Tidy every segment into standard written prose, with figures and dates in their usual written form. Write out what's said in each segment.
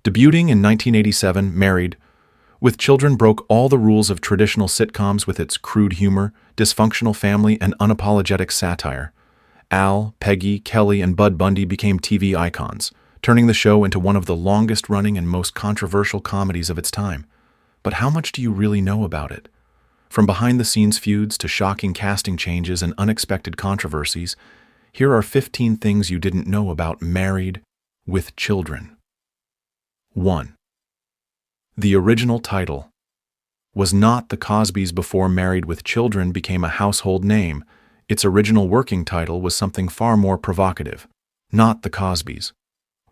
Debuting in 1987, Married with Children broke all the rules of traditional sitcoms with its crude humor, dysfunctional family, and unapologetic satire. Al, Peggy, Kelly, and Bud Bundy became TV icons, turning the show into one of the longest-running and most controversial comedies of its time. But how much do you really know about it? From behind-the-scenes feuds to shocking casting changes and unexpected controversies, here are 15 things you didn't know about Married with Children. 1. The original title was not The Cosbys before Married with Children became a household name. Its original working title was something far more provocative, Not the Cosbys.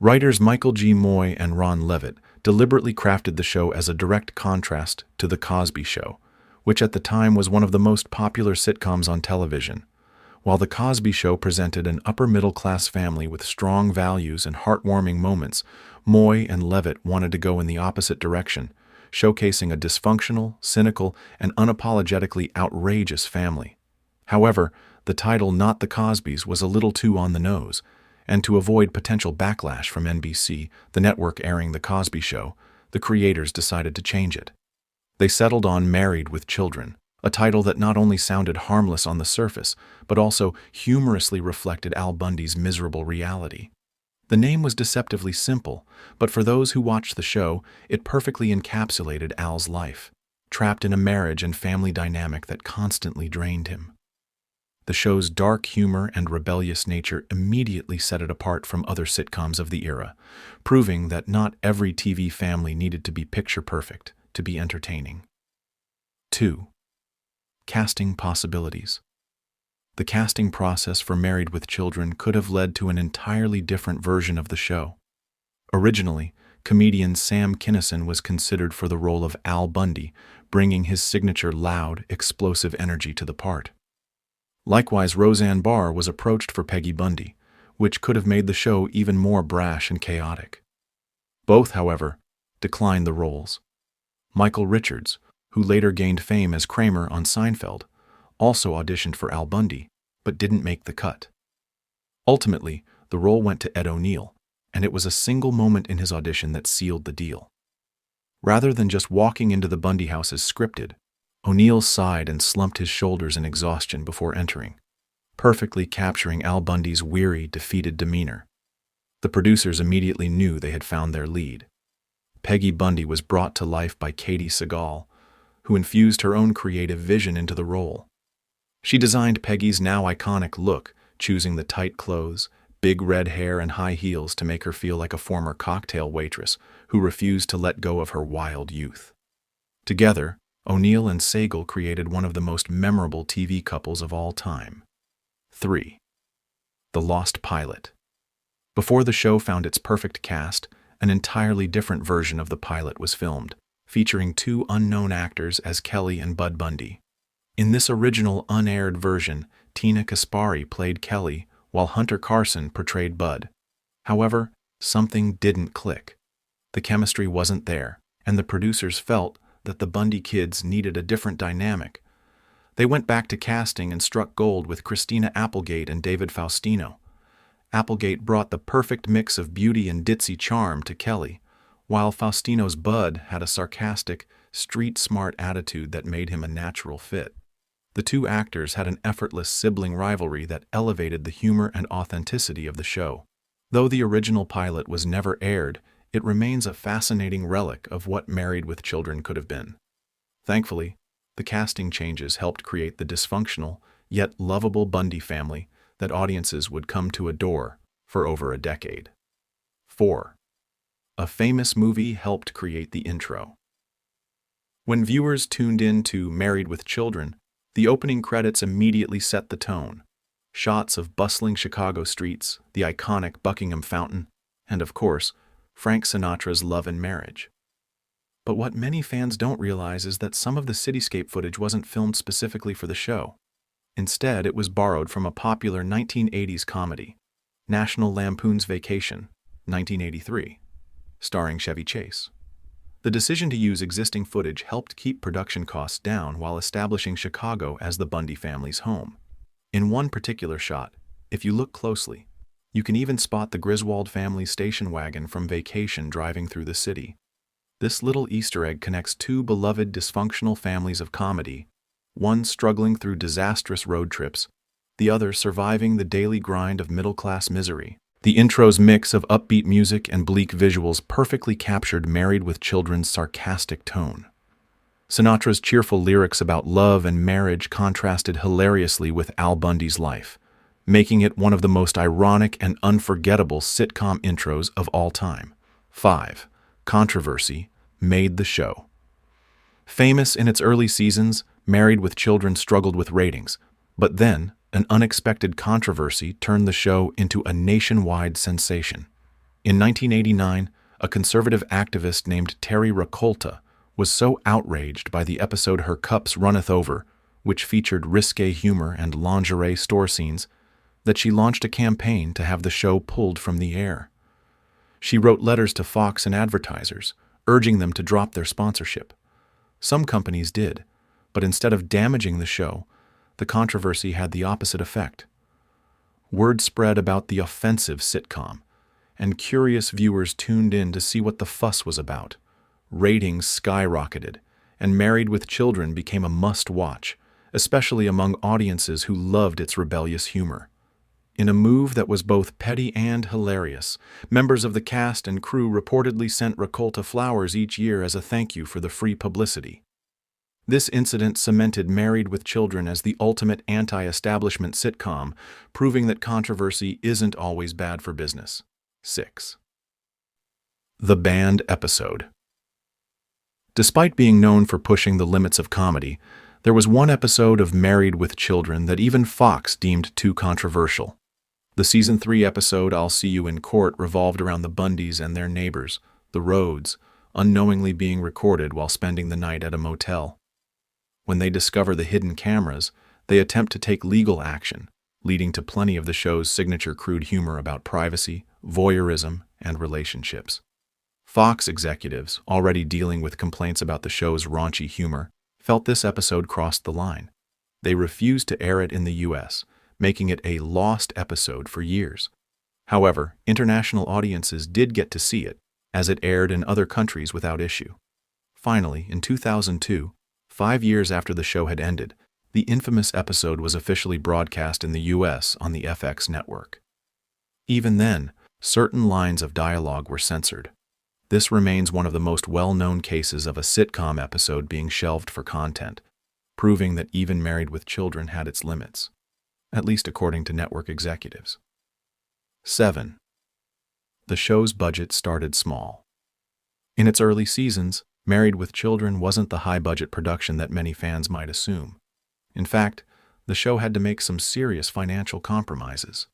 Writers Michael G. Moy and Ron Levitt deliberately crafted the show as a direct contrast to The Cosby Show, which at the time was one of the most popular sitcoms on television. While The Cosby Show presented an upper-middle-class family with strong values and heartwarming moments, Moy and Levitt wanted to go in the opposite direction, showcasing a dysfunctional, cynical, and unapologetically outrageous family. However, the title Not the Cosbys was a little too on the nose, and to avoid potential backlash from NBC, the network airing The Cosby Show, the creators decided to change it. They settled on Married with Children, a title that not only sounded harmless on the surface, but also humorously reflected Al Bundy's miserable reality. The name was deceptively simple, but for those who watched the show, it perfectly encapsulated Al's life, trapped in a marriage and family dynamic that constantly drained him. The show's dark humor and rebellious nature immediately set it apart from other sitcoms of the era, proving that not every TV family needed to be picture-perfect to be entertaining. 2. Casting possibilities. The casting process for Married with Children could have led to an entirely different version of the show. Originally, comedian Sam Kinison was considered for the role of Al Bundy, bringing his signature loud, explosive energy to the part. Likewise, Roseanne Barr was approached for Peggy Bundy, which could have made the show even more brash and chaotic. Both, however, declined the roles. Michael Richards, who later gained fame as Kramer on Seinfeld, also auditioned for Al Bundy, but didn't make the cut. Ultimately, the role went to Ed O'Neill, and it was a single moment in his audition that sealed the deal. Rather than just walking into the Bundy house as scripted, O'Neill sighed and slumped his shoulders in exhaustion before entering, perfectly capturing Al Bundy's weary, defeated demeanor. The producers immediately knew they had found their lead. Peggy Bundy was brought to life by Katey Sagal, who infused her own creative vision into the role. She designed Peggy's now iconic look, choosing the tight clothes, big red hair, and high heels to make her feel like a former cocktail waitress who refused to let go of her wild youth. Together, O'Neill and Sagal created one of the most memorable TV couples of all time. 3. The Lost Pilot. Before the show found its perfect cast, an entirely different version of the pilot was filmed, featuring two unknown actors as Kelly and Bud Bundy. In this original unaired version, Tina Kaspari played Kelly, while Hunter Carson portrayed Bud. However, something didn't click. The chemistry wasn't there, and the producers felt that the Bundy kids needed a different dynamic. They went back to casting and struck gold with Christina Applegate and David Faustino. Applegate brought the perfect mix of beauty and ditzy charm to Kelly, while Faustino's Bud had a sarcastic, street-smart attitude that made him a natural fit. The two actors had an effortless sibling rivalry that elevated the humor and authenticity of the show. Though the original pilot was never aired, it remains a fascinating relic of what Married with Children could have been. Thankfully, the casting changes helped create the dysfunctional, yet lovable Bundy family that audiences would come to adore for over a decade. 4. A famous movie helped create the intro. When viewers tuned in to Married with Children, the opening credits immediately set the tone. Shots of bustling Chicago streets, the iconic Buckingham Fountain, and of course, Frank Sinatra's Love and Marriage. But what many fans don't realize is that some of the cityscape footage wasn't filmed specifically for the show. Instead, it was borrowed from a popular 1980s comedy, National Lampoon's Vacation, 1983, starring Chevy Chase. The decision to use existing footage helped keep production costs down while establishing Chicago as the Bundy family's home. In one particular shot, if you look closely, You can even spot the Griswold family station wagon from Vacation driving through the city. This little Easter egg connects two beloved dysfunctional families of comedy, one struggling through disastrous road trips, the other surviving the daily grind of middle-class misery. The intro's mix of upbeat music and bleak visuals perfectly captured Married with Children's sarcastic tone. Sinatra's cheerful lyrics about love and marriage contrasted hilariously with Al Bundy's life, making it one of the most ironic and unforgettable sitcom intros of all time. 5. Controversy made the show. Famous in its early seasons, Married with Children struggled with ratings, but then an unexpected controversy turned the show into a nationwide sensation. In 1989, a conservative activist named Terry Rakolta was so outraged by the episode Her Cups Runneth Over, which featured risque humor and lingerie store scenes, that she launched a campaign to have the show pulled from the air. She wrote letters to Fox and advertisers, urging them to drop their sponsorship. Some companies did, but instead of damaging the show, the controversy had the opposite effect. Word spread about the offensive sitcom, and curious viewers tuned in to see what the fuss was about. Ratings skyrocketed, and Married with Children became a must-watch, especially among audiences who loved its rebellious humor. In a move that was both petty and hilarious, members of the cast and crew reportedly sent Rakolta flowers each year as a thank you for the free publicity. This incident cemented Married with Children as the ultimate anti-establishment sitcom, proving that controversy isn't always bad for business. 6. The Banned Episode. Despite being known for pushing the limits of comedy, there was one episode of Married with Children that even Fox deemed too controversial. The Season 3 episode I'll See You in Court revolved around the Bundys and their neighbors, the Rhodes, unknowingly being recorded while spending the night at a motel. When they discover the hidden cameras, they attempt to take legal action, leading to plenty of the show's signature crude humor about privacy, voyeurism, and relationships. Fox executives, already dealing with complaints about the show's raunchy humor, felt this episode crossed the line. They refused to air it in the U.S., making it a lost episode for years. However, international audiences did get to see it, as it aired in other countries without issue. Finally, in 2002, 5 years after the show had ended, the infamous episode was officially broadcast in the U.S. on the FX network. Even then, certain lines of dialogue were censored. This remains one of the most well-known cases of a sitcom episode being shelved for content, proving that even Married with Children had its limits, at least according to network executives. 7. The show's budget started small. In its early seasons, Married with Children wasn't the high-budget production that many fans might assume. In fact, the show had to make some serious financial compromises.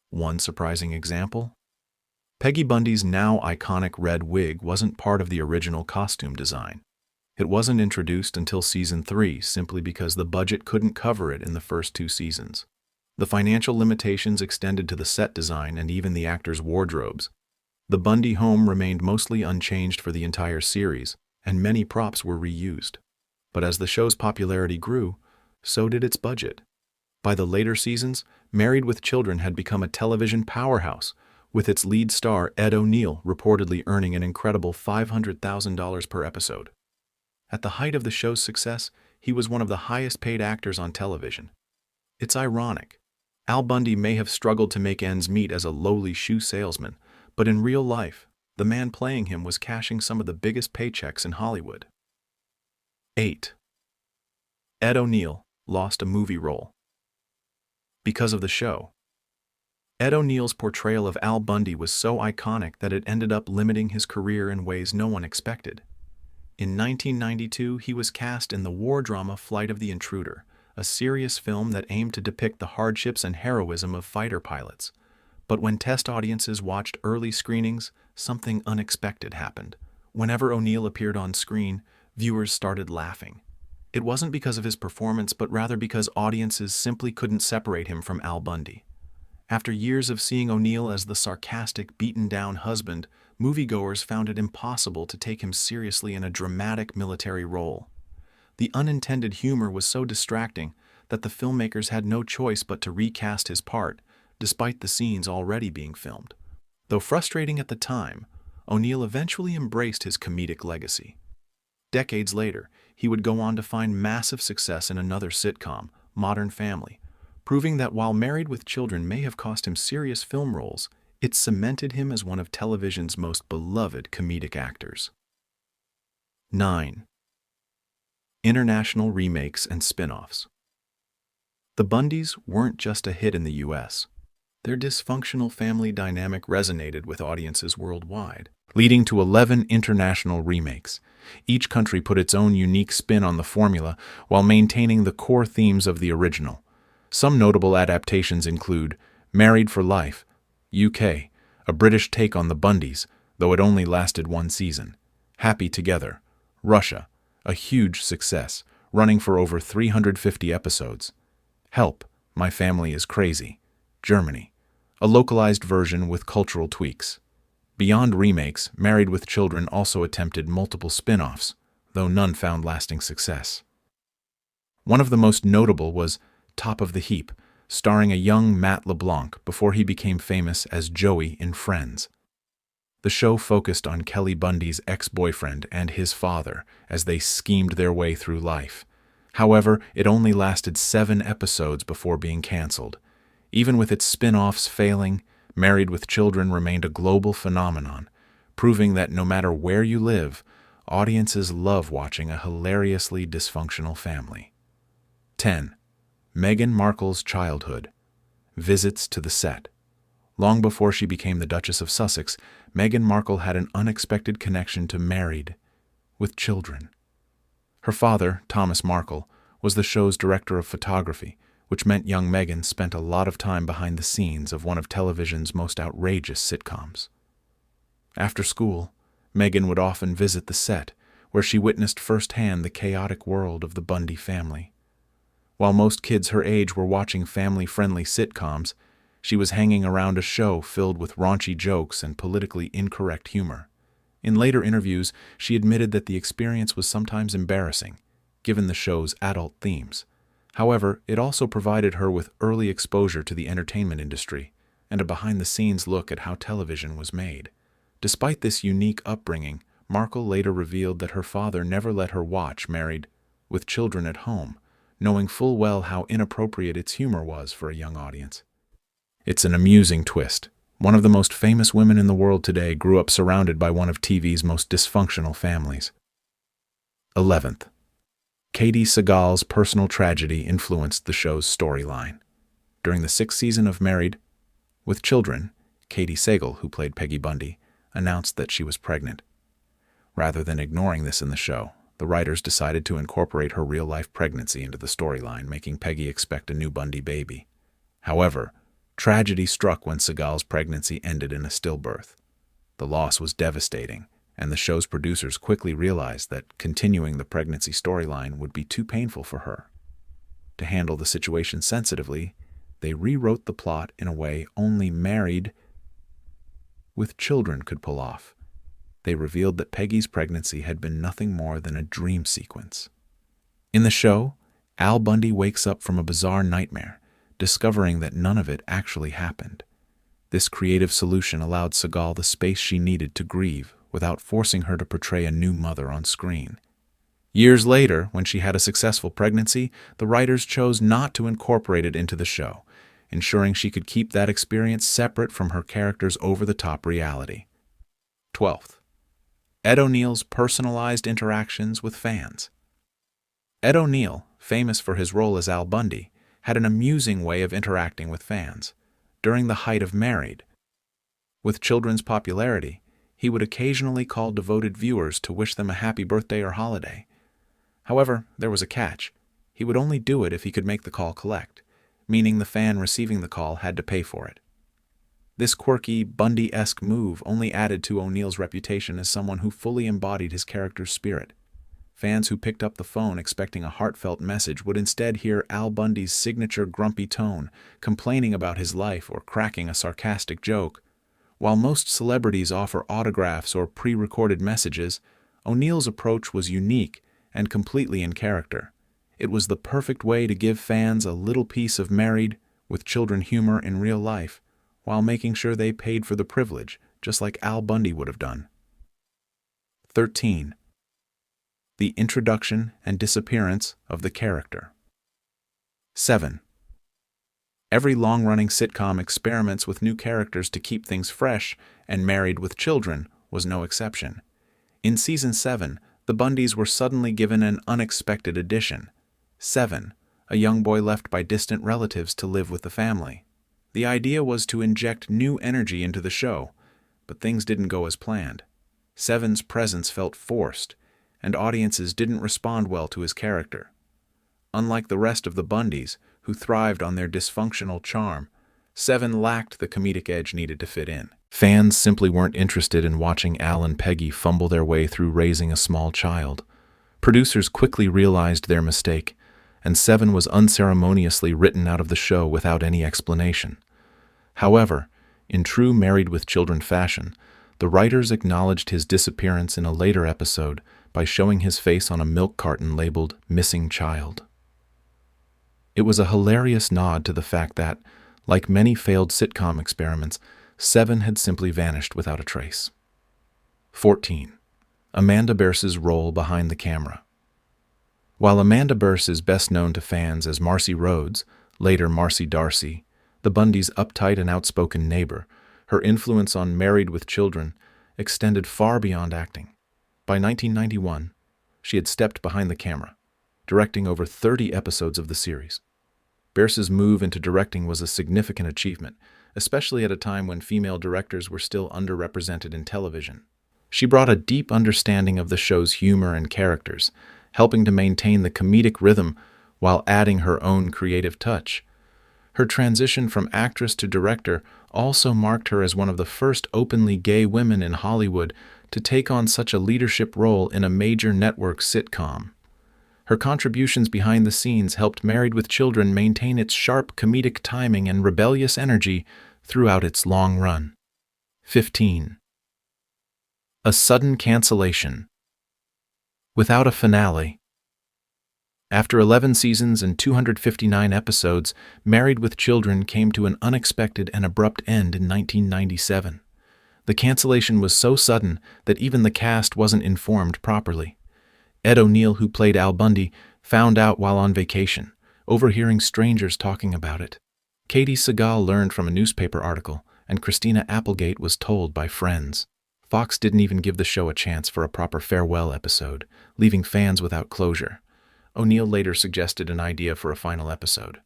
One surprising example? Peggy Bundy's now iconic red wig wasn't part of the original costume design. It wasn't introduced until Season 3 simply because the budget couldn't cover it in the first 2 seasons. The financial limitations extended to the set design and even the actors' wardrobes. The Bundy home remained mostly unchanged for the entire series, and many props were reused. But as the show's popularity grew, so did its budget. By the later seasons, Married with Children had become a television powerhouse, with its lead star Ed O'Neill reportedly earning an incredible $500,000 per episode. At the height of the show's success, he was one of the highest-paid actors on television. It's ironic. Al Bundy may have struggled to make ends meet as a lowly shoe salesman, but in real life, the man playing him was cashing some of the biggest paychecks in Hollywood. 8. Ed O'Neill lost a movie role. Because of the show, Ed O'Neill's portrayal of Al Bundy was so iconic that it ended up limiting his career in ways no one expected. In 1992, he was cast in the war drama Flight of the Intruder, a serious film that aimed to depict the hardships and heroism of fighter pilots. But when test audiences watched early screenings, something unexpected happened. Whenever O'Neill appeared on screen, viewers started laughing. It wasn't because of his performance, but rather because audiences simply couldn't separate him from Al Bundy. After years of seeing O'Neill as the sarcastic, beaten-down husband, moviegoers found it impossible to take him seriously in a dramatic military role. The unintended humor was so distracting that the filmmakers had no choice but to recast his part, despite the scenes already being filmed. Though frustrating at the time, O'Neill eventually embraced his comedic legacy. Decades later, he would go on to find massive success in another sitcom, Modern Family, proving that while Married with Children may have cost him serious film roles, it cemented him as one of television's most beloved comedic actors. 9. International remakes and spin-offs. The Bundys weren't just a hit in the US. Their dysfunctional family dynamic resonated with audiences worldwide, leading to 11 international remakes. Each country put its own unique spin on the formula while maintaining the core themes of the original. Some notable adaptations include Married for Life, UK, a British take on the Bundys, though it only lasted one season. Happy Together, Russia, a huge success, running for over 350 episodes. Help, My Family is Crazy, Germany, a localized version with cultural tweaks. Beyond remakes, Married with Children also attempted multiple spin-offs, though none found lasting success. One of the most notable was Top of the Heap, starring a young Matt LeBlanc before he became famous as Joey in Friends. The show focused on Kelly Bundy's ex-boyfriend and his father as they schemed their way through life. However, it only lasted 7 episodes before being canceled. Even with its spin-offs failing, Married with Children remained a global phenomenon, proving that no matter where you live, audiences love watching a hilariously dysfunctional family. 10. Meghan Markle's childhood. Visits to the set. Long before she became the Duchess of Sussex, Meghan Markle had an unexpected connection to Married with Children. Her father, Thomas Markle, was the show's director of photography, which meant young Meghan spent a lot of time behind the scenes of one of television's most outrageous sitcoms. After school, Meghan would often visit the set, where she witnessed firsthand the chaotic world of the Bundy family. While most kids her age were watching family-friendly sitcoms, she was hanging around a show filled with raunchy jokes and politically incorrect humor. In later interviews, she admitted that the experience was sometimes embarrassing, given the show's adult themes. However, it also provided her with early exposure to the entertainment industry and a behind-the-scenes look at how television was made. Despite this unique upbringing, Markle later revealed that her father never let her watch Married with Children at home, knowing full well how inappropriate its humor was for a young audience. It's an amusing twist. One of the most famous women in the world today grew up surrounded by one of TV's most dysfunctional families. 11th. Katey Sagal's personal tragedy influenced the show's storyline. During the 6th season of Married with Children, Katey Sagal, who played Peggy Bundy, announced that she was pregnant. Rather than ignoring this in the show, the writers decided to incorporate her real-life pregnancy into the storyline, making Peggy expect a new Bundy baby. However, tragedy struck when Sagal's pregnancy ended in a stillbirth. The loss was devastating, and the show's producers quickly realized that continuing the pregnancy storyline would be too painful for her. To handle the situation sensitively, they rewrote the plot in a way only Married with Children could pull off. They revealed that Peggy's pregnancy had been nothing more than a dream sequence. In the show, Al Bundy wakes up from a bizarre nightmare, discovering that none of it actually happened. This creative solution allowed Sagal the space she needed to grieve without forcing her to portray a new mother on screen. Years later, when she had a successful pregnancy, the writers chose not to incorporate it into the show, ensuring she could keep that experience separate from her character's over-the-top reality. 12th. Ed O'Neill's personalized interactions with fans. Ed O'Neill, famous for his role as Al Bundy, had an amusing way of interacting with fans. During the height of Married with Children's popularity, he would occasionally call devoted viewers to wish them a happy birthday or holiday. However, there was a catch. He would only do it if he could make the call collect, meaning the fan receiving the call had to pay for it. This quirky, Bundy-esque move only added to O'Neill's reputation as someone who fully embodied his character's spirit. Fans who picked up the phone expecting a heartfelt message would instead hear Al Bundy's signature grumpy tone, complaining about his life or cracking a sarcastic joke. While most celebrities offer autographs or pre-recorded messages, O'Neill's approach was unique and completely in character. It was the perfect way to give fans a little piece of Married with children humor in real life, while making sure they paid for the privilege, just like Al Bundy would have done. 13. The introduction and disappearance of the character. 7. Every long-running sitcom experiments with new characters to keep things fresh, and Married with Children was no exception. In Season 7, the Bundys were suddenly given an unexpected addition. 7. A young boy left by distant relatives to live with the family. The idea was to inject new energy into the show, but things didn't go as planned. 7's presence felt forced, and audiences didn't respond well to his character. Unlike the rest of the Bundys, who thrived on their dysfunctional charm, 7 lacked the comedic edge needed to fit in. Fans simply weren't interested in watching Al and Peggy fumble their way through raising a small child. Producers quickly realized their mistake, and 7 was unceremoniously written out of the show without any explanation. However, in true Married with Children fashion, the writers acknowledged his disappearance in a later episode by showing his face on a milk carton labeled "Missing Child." It was a hilarious nod to the fact that, like many failed sitcom experiments, 7 had simply vanished without a trace. 14. Amanda Bearse's role behind the camera. While Amanda Bearse is best known to fans as Marcy Rhodes, later Marcy Darcy, the Bundys' uptight and outspoken neighbor, her influence on Married with Children extended far beyond acting. By 1991, she had stepped behind the camera, directing over 30 episodes of the series. Bearse's move into directing was a significant achievement, especially at a time when female directors were still underrepresented in television. She brought a deep understanding of the show's humor and characters, helping to maintain the comedic rhythm while adding her own creative touch. Her transition from actress to director also marked her as one of the first openly gay women in Hollywood to take on such a leadership role in a major network sitcom. Her contributions behind the scenes helped Married with Children maintain its sharp comedic timing and rebellious energy throughout its long run. 15. A sudden cancellation. Without a finale. After 11 seasons and 259 episodes, Married with Children came to an unexpected and abrupt end in 1997. The cancellation was so sudden that even the cast wasn't informed properly. Ed O'Neill, who played Al Bundy, found out while on vacation, overhearing strangers talking about it. Katey Sagal learned from a newspaper article, and Christina Applegate was told by friends. Fox didn't even give the show a chance for a proper farewell episode, leaving fans without closure. O'Neill later suggested an idea for a final episode.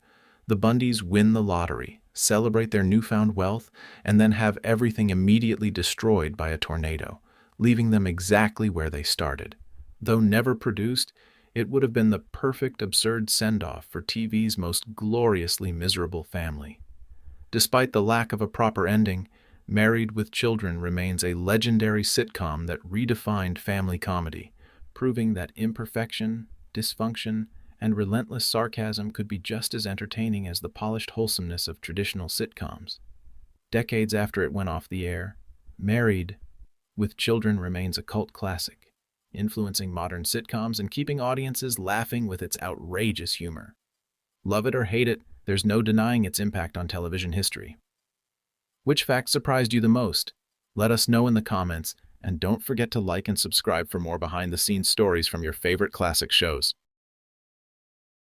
The Bundys win the lottery, celebrate their newfound wealth, and then have everything immediately destroyed by a tornado, leaving them exactly where they started. Though never produced, it would have been the perfect absurd send-off for TV's most gloriously miserable family. Despite the lack of a proper ending, Married with Children remains a legendary sitcom that redefined family comedy, proving that imperfection, dysfunction, and relentless sarcasm could be just as entertaining as the polished wholesomeness of traditional sitcoms. Decades after it went off the air, Married with Children remains a cult classic, influencing modern sitcoms and keeping audiences laughing with its outrageous humor. Love it or hate it, there's no denying its impact on television history. Which fact surprised you the most? Let us know in the comments, and don't forget to like and subscribe for more behind-the-scenes stories from your favorite classic shows.